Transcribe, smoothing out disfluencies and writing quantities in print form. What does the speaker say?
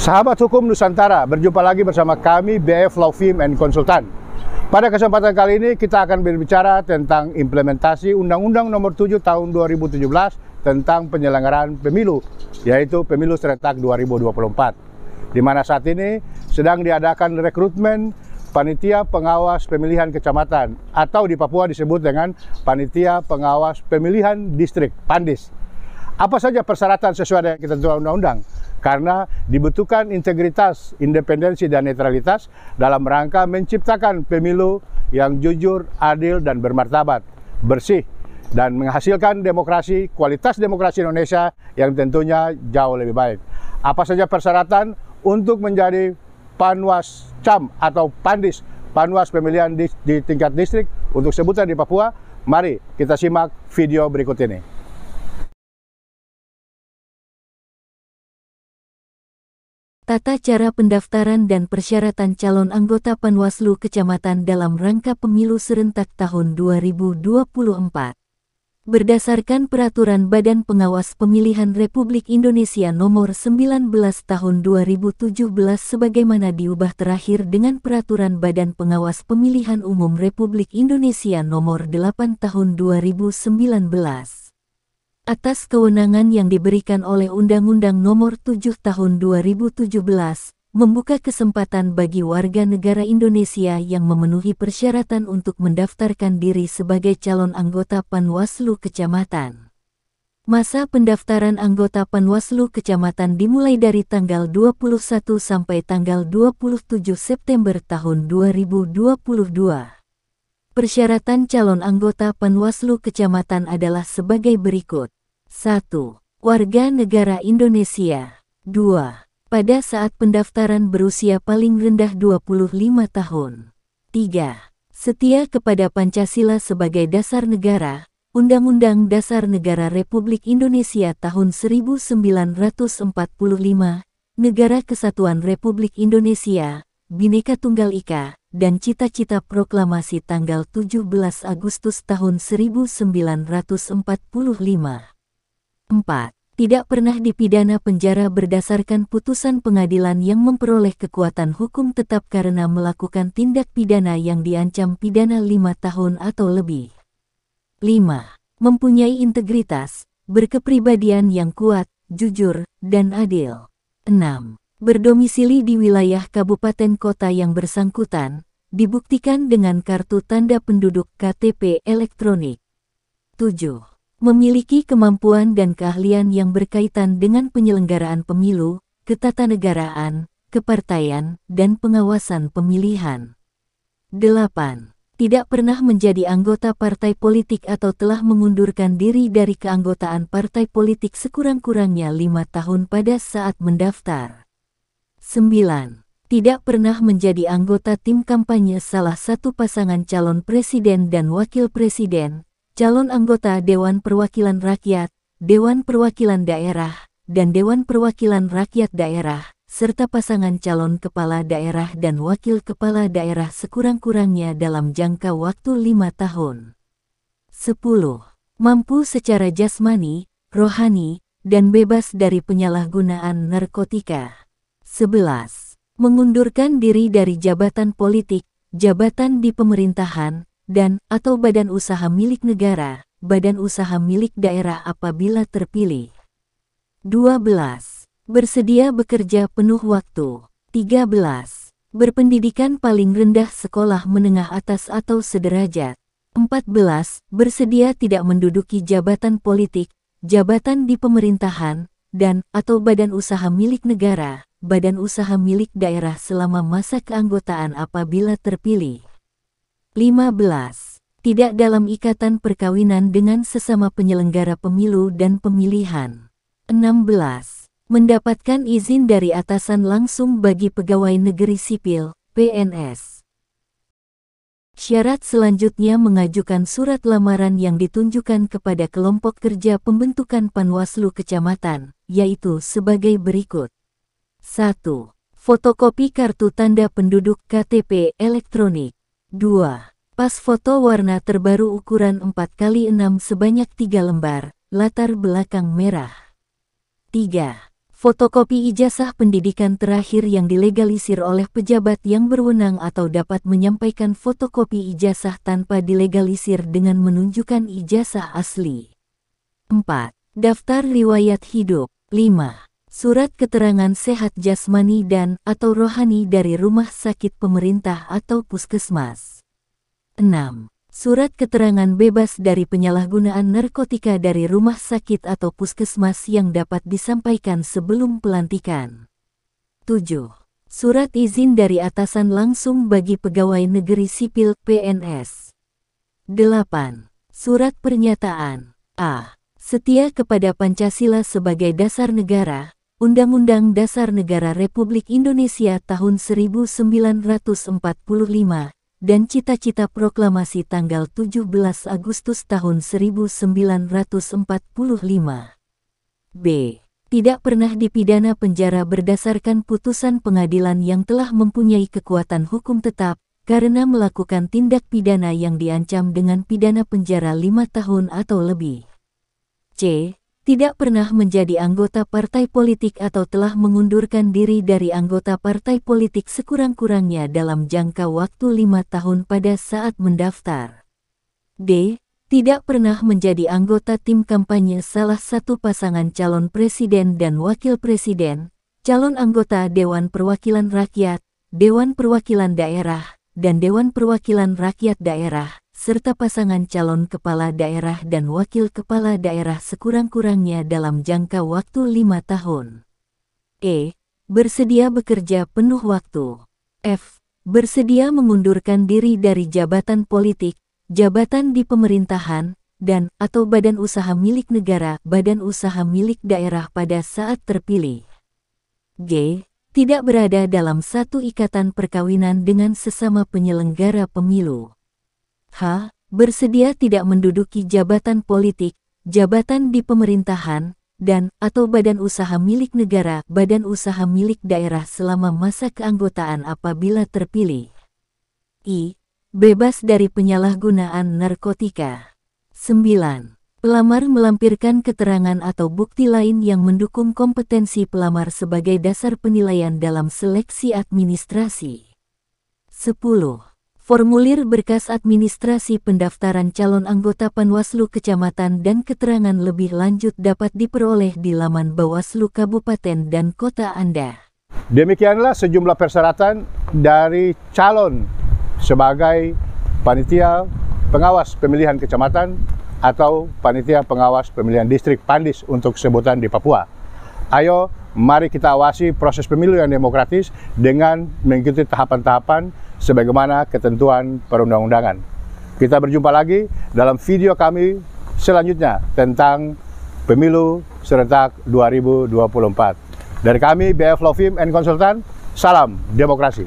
Sahabat Hukum Nusantara, berjumpa lagi bersama kami BF Law Firm and Konsultan. Pada kesempatan kali ini kita akan berbicara tentang implementasi Undang-Undang Nomor 7 Tahun 2017 tentang penyelenggaraan pemilu, yaitu Pemilu Serentak 2024. Di mana saat ini sedang diadakan rekrutmen Panitia Pengawas Pemilihan Kecamatan atau di Papua disebut dengan Panitia Pengawas Pemilihan Distrik, PANDIS. Apa saja persyaratan sesuai dengan ketentuan undang-undang? Karena dibutuhkan integritas, independensi, dan netralitas dalam rangka menciptakan pemilu yang jujur, adil, dan bermartabat, bersih, dan menghasilkan demokrasi, kualitas demokrasi Indonesia yang tentunya jauh lebih baik. Apa saja persyaratan untuk menjadi Panwas CAM atau PANDIS, Panwas Pemilihan di tingkat distrik untuk sebutan di Papua? Mari kita simak video berikut ini. Tata cara pendaftaran dan persyaratan calon anggota Panwaslu Kecamatan dalam rangka pemilu serentak tahun 2024. Berdasarkan Peraturan Badan Pengawas Pemilihan Republik Indonesia Nomor 19 Tahun 2017 sebagaimana diubah terakhir dengan Peraturan Badan Pengawas Pemilihan Umum Republik Indonesia Nomor 8 Tahun 2019. Atas kewenangan yang diberikan oleh Undang-Undang Nomor 7 Tahun 2017, membuka kesempatan bagi warga negara Indonesia yang memenuhi persyaratan untuk mendaftarkan diri sebagai calon anggota Panwaslu Kecamatan. Masa pendaftaran anggota Panwaslu Kecamatan dimulai dari tanggal 21 sampai tanggal 27 September tahun 2022. Persyaratan calon anggota Panwaslu Kecamatan adalah sebagai berikut. 1. Warga negara Indonesia. 2. Pada saat pendaftaran berusia paling rendah 25 tahun. 3. Setia kepada Pancasila sebagai dasar negara, Undang-Undang Dasar Negara Republik Indonesia tahun 1945, Negara Kesatuan Republik Indonesia, Bhinneka Tunggal Ika, dan cita-cita proklamasi tanggal 17 Agustus tahun 1945. 4. Tidak pernah dipidana penjara berdasarkan putusan pengadilan yang memperoleh kekuatan hukum tetap karena melakukan tindak pidana yang diancam pidana 5 tahun atau lebih. 5. Mempunyai integritas, berkepribadian yang kuat, jujur, dan adil. 6. Berdomisili di wilayah kabupaten kota yang bersangkutan, dibuktikan dengan kartu tanda penduduk KTP elektronik. 7. Memiliki kemampuan dan keahlian yang berkaitan dengan penyelenggaraan pemilu, ketatanegaraan, kepartaian, dan pengawasan pemilihan. 8. Tidak pernah menjadi anggota partai politik atau telah mengundurkan diri dari keanggotaan partai politik sekurang-kurangnya 5 tahun pada saat mendaftar. 9. Tidak pernah menjadi anggota tim kampanye salah satu pasangan calon presiden dan wakil presiden, calon anggota Dewan Perwakilan Rakyat, Dewan Perwakilan Daerah, dan Dewan Perwakilan Rakyat Daerah, serta pasangan calon kepala daerah dan wakil kepala daerah sekurang-kurangnya dalam jangka waktu 5 tahun. 10. Mampu secara jasmani, rohani, dan bebas dari penyalahgunaan narkotika. 11. Mengundurkan diri dari jabatan politik, jabatan di pemerintahan, dan atau badan usaha milik negara, badan usaha milik daerah apabila terpilih. 12. Bersedia bekerja penuh waktu. 13. Berpendidikan paling rendah sekolah menengah atas atau sederajat. 14. Bersedia tidak menduduki jabatan politik, jabatan di pemerintahan, dan atau badan usaha milik negara, badan usaha milik daerah selama masa keanggotaan apabila terpilih. 15. Tidak dalam ikatan perkawinan dengan sesama penyelenggara pemilu dan pemilihan. 16. Mendapatkan izin dari atasan langsung bagi pegawai negeri sipil, PNS. Syarat selanjutnya mengajukan surat lamaran yang ditunjukkan kepada kelompok kerja pembentukan Panwaslu Kecamatan, yaitu sebagai berikut. 1. Fotokopi kartu tanda penduduk KTP elektronik. 2. Pas foto warna terbaru ukuran 4x6 sebanyak 3 lembar, latar belakang merah. 3. Fotokopi ijazah pendidikan terakhir yang dilegalisir oleh pejabat yang berwenang atau dapat menyampaikan fotokopi ijazah tanpa dilegalisir dengan menunjukkan ijazah asli. 4. Daftar riwayat hidup. 5. Surat keterangan sehat jasmani dan atau rohani dari rumah sakit pemerintah atau puskesmas. 6. Surat keterangan bebas dari penyalahgunaan narkotika dari rumah sakit atau puskesmas yang dapat disampaikan sebelum pelantikan. 7. Surat izin dari atasan langsung bagi pegawai negeri sipil (PNS). 8. Surat pernyataan A. Setia kepada Pancasila sebagai dasar negara, Undang-Undang Dasar Negara Republik Indonesia tahun 1945, dan cita-cita proklamasi tanggal 17 Agustus tahun 1945. B. Tidak pernah dipidana penjara berdasarkan putusan pengadilan yang telah mempunyai kekuatan hukum tetap, karena melakukan tindak pidana yang diancam dengan pidana penjara 5 tahun atau lebih. C. Tidak pernah menjadi anggota partai politik atau telah mengundurkan diri dari anggota partai politik sekurang-kurangnya dalam jangka waktu 5 tahun pada saat mendaftar. D. Tidak pernah menjadi anggota tim kampanye salah satu pasangan calon presiden dan wakil presiden, calon anggota Dewan Perwakilan Rakyat, Dewan Perwakilan Daerah, dan Dewan Perwakilan Rakyat Daerah, serta pasangan calon kepala daerah dan wakil kepala daerah sekurang-kurangnya dalam jangka waktu 5 tahun. E. Bersedia bekerja penuh waktu. F. Bersedia mengundurkan diri dari jabatan politik, jabatan di pemerintahan, dan atau badan usaha milik negara, badan usaha milik daerah pada saat terpilih. G. Tidak berada dalam satu ikatan perkawinan dengan sesama penyelenggara pemilu. H. Bersedia tidak menduduki jabatan politik, jabatan di pemerintahan, dan atau badan usaha milik negara, badan usaha milik daerah selama masa keanggotaan apabila terpilih. I. Bebas dari penyalahgunaan narkotika. 9. Pelamar melampirkan keterangan atau bukti lain yang mendukung kompetensi pelamar sebagai dasar penilaian dalam seleksi administrasi. 10. Formulir berkas administrasi pendaftaran calon anggota Panwaslu Kecamatan dan keterangan lebih lanjut dapat diperoleh di laman Bawaslu Kabupaten dan Kota Anda. Demikianlah sejumlah persyaratan dari calon sebagai panitia pengawas pemilihan kecamatan atau panitia pengawas pemilihan distrik Pandis untuk sebutan di Papua. Ayo, mari kita awasi proses pemilu yang demokratis dengan mengikuti tahapan-tahapan sebagaimana ketentuan perundang-undangan. Kita berjumpa lagi dalam video kami selanjutnya tentang pemilu serentak 2024. Dari kami, BF Law Firm and Consultant, salam demokrasi.